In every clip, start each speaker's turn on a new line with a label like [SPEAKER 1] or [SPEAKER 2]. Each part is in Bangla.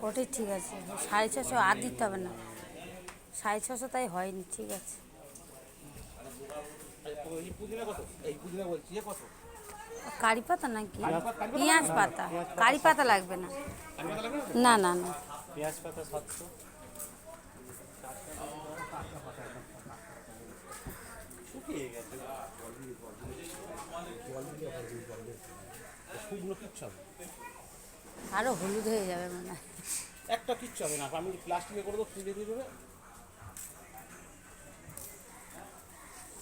[SPEAKER 1] ওটাই ঠিক আছে, 650 আর দিতে হবে না, 650 তাই হয়নি, ঠিক আছে। কারি পাতা নাকি পেঁয়াজ পাতা? কারি পাতা লাগবে না, না না না।
[SPEAKER 2] পেঁয়াজ পাতা 700। শুকিয়ে গেছে, শুকনো কিচ্ছু হবে,
[SPEAKER 1] আরো হলুদ হয়ে যাবে মনে হয়।
[SPEAKER 2] একটা কিচ্ছু হবে না, আমি প্লাস্টিকে করে দেবো, ফ্রিজে দিয়ে দেবে।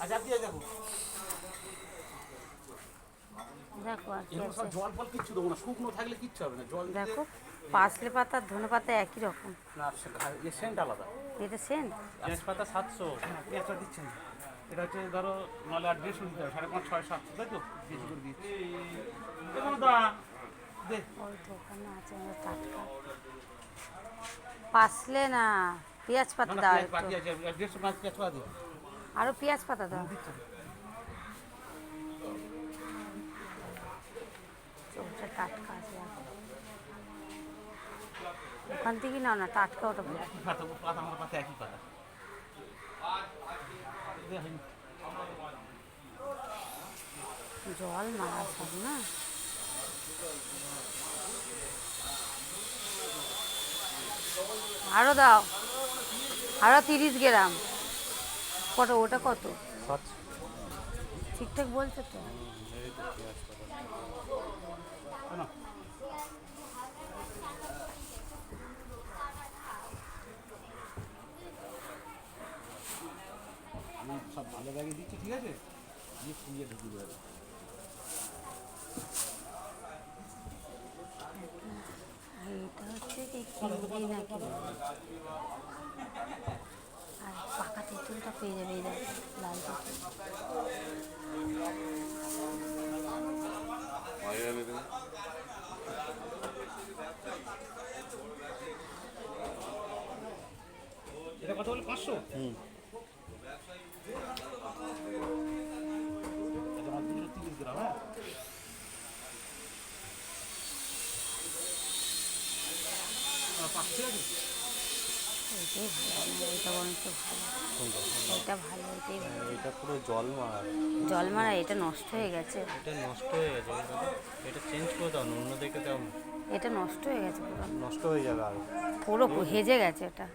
[SPEAKER 2] আচ্ছা দিয়ে দেখো,
[SPEAKER 1] দেখো আর কি আছে।
[SPEAKER 2] জল ফল কিচ্ছু দেবো না, শুকনো থাকলে কিচ্ছু হবে না। জল
[SPEAKER 1] দেখো পার্সলে পাতা ধনে পাতা একই রকম,
[SPEAKER 2] না সেন্ট আলাদা।
[SPEAKER 1] এটা সেন্ট।
[SPEAKER 2] পেঁয়াজ পাতা 700, পেঁয়াজটা দিচ্ছেন, এটা হচ্ছে ধরো নাহলে আর 150 দিতে হবে, 550, 600, 700, তাই তো বেশি করে দিচ্ছি। দেখুন দা দে,
[SPEAKER 1] ওই দোকানে আছে আমাদের টাটকা পার্সলে, না পেঁয়াজ পাতা দাও একটু,
[SPEAKER 2] বাকি আছে 150 পেঁয়াজ পাতা দিও।
[SPEAKER 1] আরো পেঁয়াজ পাতা দাও, ওটা টাটকা আছে ওখান থেকে নাও না, টাটকা ওটা ভালো।
[SPEAKER 2] একই পাতা, পাতা আমার পাতা একই পাতা।
[SPEAKER 1] জল মারা সব না, আরো দাও, আরো 30 গ্রাম। কত ওটা, কত ঠিকঠাক বলছো তো?
[SPEAKER 2] আমি সব ভালো ব্যাগে দিচ্ছি, ঠিক আছে, দিয়ে ফ্রিজে ঢুকিয়ে দেবে।
[SPEAKER 1] এটা হচ্ছে কি কিনবি নাকি, আর পাকা তেঁতুলটা পেয়ে যাবে, এই দেখো লাল তেঁতুল।
[SPEAKER 2] এটা কত বলে 500? এটা আমার 230 গ্রাম। হ্যাঁ
[SPEAKER 1] এটাই ভালো, এটা বরঞ্চ ভালো, এটা ভালো, এটাই ভালো।
[SPEAKER 3] এটা পুরো জল মারা,
[SPEAKER 1] জল মারা, এটা নষ্ট হয়ে গেছে,
[SPEAKER 3] এটা নষ্ট হয়ে গেছে, এটা চেঞ্জ করে দাও, অন্য দেখে দাও,
[SPEAKER 1] এটা নষ্ট হয়ে গেছে পুরো,
[SPEAKER 3] নষ্ট হয়ে যাবে আর
[SPEAKER 1] পুরো হেজে গেছে এটা।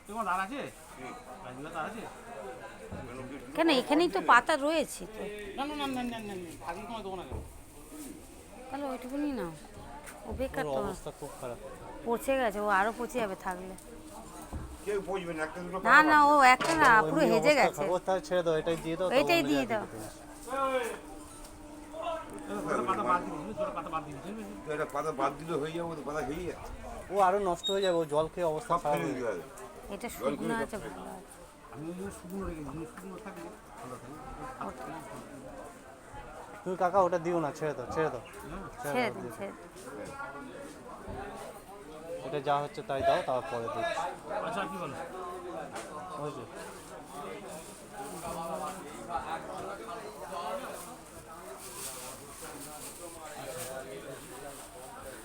[SPEAKER 2] তোমার দাঁড় আছে, দাঁড় আছে।
[SPEAKER 1] কেন এখানেই তো পাতা রয়েছে তো,
[SPEAKER 2] না না না না না না, আগে তোমায় দেবো না কেন?
[SPEAKER 1] তাহলে ওইটুকুনি নাও, ও বেকার তো,
[SPEAKER 3] অবস্থা খুব খারাপ।
[SPEAKER 1] পচে গেছে, ও আরো পচে যাবে থাকলে।
[SPEAKER 4] কেউ পচবে না, একটা দুটো
[SPEAKER 1] না না, ও একটা না, পুরো হেজে গেছে,
[SPEAKER 3] ও তাহলে ছেড়ে দাও, এটাই দিয়ে দাও,
[SPEAKER 1] এইটাই দিয়ে দাও।
[SPEAKER 2] পাতা বাদ দিবি, পাতা বাদ দিবি,
[SPEAKER 4] তো একটা পাতা বাদ দিলে হয়ে যাবে, তো পাতা খেয়ে যাবে,
[SPEAKER 3] ও আরো নষ্ট হয়ে যাবে, ও জল খেয়ে অবস্থা
[SPEAKER 4] সব
[SPEAKER 3] খারাপ
[SPEAKER 4] ফেলে
[SPEAKER 3] হয়ে
[SPEAKER 4] দিতে
[SPEAKER 3] যাবে।
[SPEAKER 4] হবে।
[SPEAKER 1] এটা শুকনো আছে, ভালো আছে।
[SPEAKER 2] আমি ওই জন্য শুকনো রেখেছি, শুকনো থাকলে ভালো থাকে।
[SPEAKER 3] তুমি কাকা ওটা দিও না, ছেড়ে দাও, ছেড়ে দাও,
[SPEAKER 1] ছেড়ে দিন, ছেড়ে দিন।
[SPEAKER 3] এটা যা হচ্ছে তাই দাও, তারপরে দেখছি।
[SPEAKER 2] আচ্ছা কি বলো,
[SPEAKER 3] বুঝলি?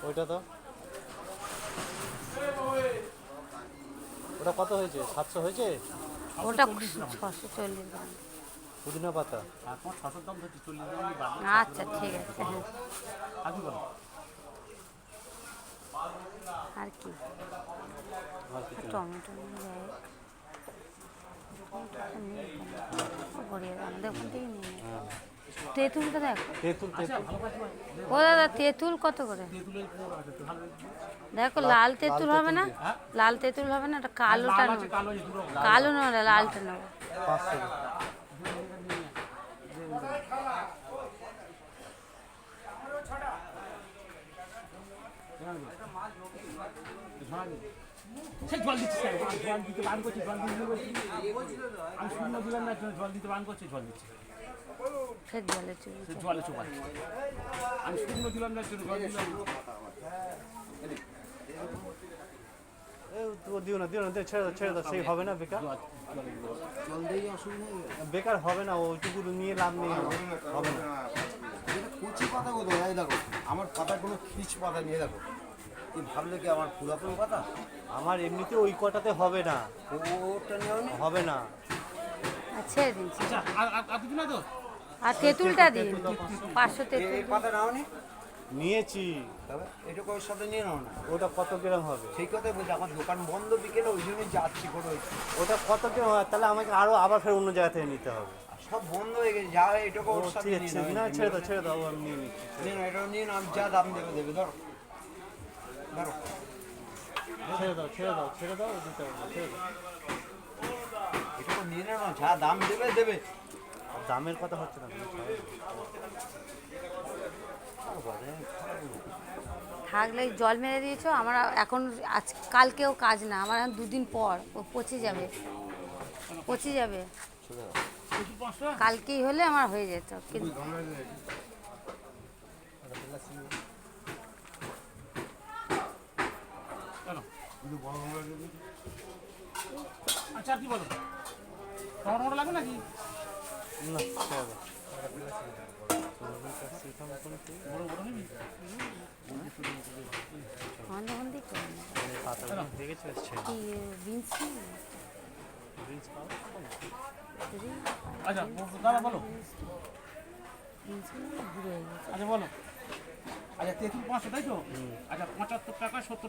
[SPEAKER 3] ওইটা তো, ওটা কত হয়েছে? 700 হয়েছে।
[SPEAKER 1] ওটা 640 গ্রাম।
[SPEAKER 3] পুদিনা পাতা
[SPEAKER 2] এখন 600 দাম ধরছি, 40 গ্রাম বাদ।
[SPEAKER 1] আচ্ছা ঠিক আছে, হ্যাঁ।
[SPEAKER 2] আর কি বলো,
[SPEAKER 1] আর কি,
[SPEAKER 3] আর কিছু না।
[SPEAKER 1] টমেটো ভরিয়ে দাও, আমাদের ওখান থেকে নিয়ে নেবে। তেঁতুলটা দেখো,
[SPEAKER 3] তেঁতুল, তেঁতুল
[SPEAKER 1] ও দাদা তেঁতুল কত করে? দেখো লাল তেঁতুল হবে না, লাল তেঁতুল হবে না, ওটা কালোটা নেবো, কালো না, লালটা নেবো।
[SPEAKER 3] 500
[SPEAKER 2] সেই জল দিচ্ছি, জল দিতে বান করছি, জল দিতে বলছি, আমি শুকনো দিলাম না, জল দিতে বান করছি, জল দিচ্ছি,
[SPEAKER 1] ফের জলে চুবি,
[SPEAKER 2] জলে চোপাচ্ছি, আমি শুকনো দিলাম না, জল দিলাম।
[SPEAKER 3] দিও না, দিও না, ছেড়ে দাও, ছেড়ে দাও, সেই হবে না, বেকার
[SPEAKER 4] জল দিয়ে অসুবিধা নেই,
[SPEAKER 3] বেকার হবে না, ওইটুকু নিয়ে লাভ নেই, হবে না।
[SPEAKER 4] এটা কচি পাতা কোথায়, এই দেখো আমার পাতা কোনো খিচ পাতা নিয়ে দেখো,
[SPEAKER 5] তুই ভাবলে কি আমার পুরাতন কথা?
[SPEAKER 3] আমার এমনিতে ওই কটাতে হবে না,
[SPEAKER 5] ওটা নেওয়া নি?
[SPEAKER 3] হবে না।
[SPEAKER 1] ছেড়ে দিন
[SPEAKER 2] আচ্ছা আর কিছু না তো?
[SPEAKER 1] আর তেঁতুলটা দিন 500
[SPEAKER 5] এই
[SPEAKER 1] তেঁতুল
[SPEAKER 5] পাতা নাও নি?
[SPEAKER 3] নিয়েছি।
[SPEAKER 5] তবে এটা ওর সাথে নিয়ে নাও না।
[SPEAKER 3] ওটা কত গ্রাম হবে?
[SPEAKER 5] সেই কথাই বলছি, আমার দোকান বন্ধ বিকেলে, ওই জন্যই যাচ্ছি করে হয়েছে।
[SPEAKER 3] ওটা কত গ্রাম হবে? তাহলে আমাকে আরো আবার ফের অন্য জায়গা থেকে নিতে হবে।
[SPEAKER 5] সব বন্ধ হয়ে গেছে, যা হয় এটাকে ওর
[SPEAKER 3] ও,
[SPEAKER 5] সাথে
[SPEAKER 3] ঠিক
[SPEAKER 5] নিয়ে
[SPEAKER 3] আছে,
[SPEAKER 5] নাও।
[SPEAKER 3] না ছেড়ে দাও, ছেড়ে দাও, আমি নিয়ে নিচ্ছি।
[SPEAKER 5] নিয়ে নাও, এটা নিয়ে নাও, আমি যা দাম দেবে দেবে, ধরো ধরো।
[SPEAKER 3] ছেড়ে দাও, ছেড়ে দাও, ছেড়ে দাও, দিতে হবে না, ছেড়ে দাও।
[SPEAKER 5] এটাকে নিয়ে নাও, যা দাম দেবে দেবে।
[SPEAKER 3] আর দামের কথা হচ্ছে না।
[SPEAKER 1] থাকলে জল মেরে দিয়েছো। আমার এখন আজ কালকেও কাজ না, আমার এখন 2 দিন পর ও পচে যাবে, পচে যাবে।
[SPEAKER 2] তেঁতুল 5 টাকা?
[SPEAKER 1] কালকেই হলে আমার হয়ে যেত, কিন্তু
[SPEAKER 2] কেন? আচ্ছা আর কি বলো? টমেটো লাগবে নাকি?
[SPEAKER 3] না, ছেড়ে দাও।
[SPEAKER 2] বড় বড় নিবি?
[SPEAKER 1] বন্ধ করে
[SPEAKER 3] পাতাগুলো দেখেছো? ছেড়ে দাও।
[SPEAKER 1] কি বিনস
[SPEAKER 3] Greens খাও?
[SPEAKER 2] আচ্ছা দাদা বলো।
[SPEAKER 1] ঘুরে গেছে।
[SPEAKER 2] আচ্ছা বলো। আচ্ছা তেঁতুল 500 তাই তো? আচ্ছা 75 টাকা 70 টাকা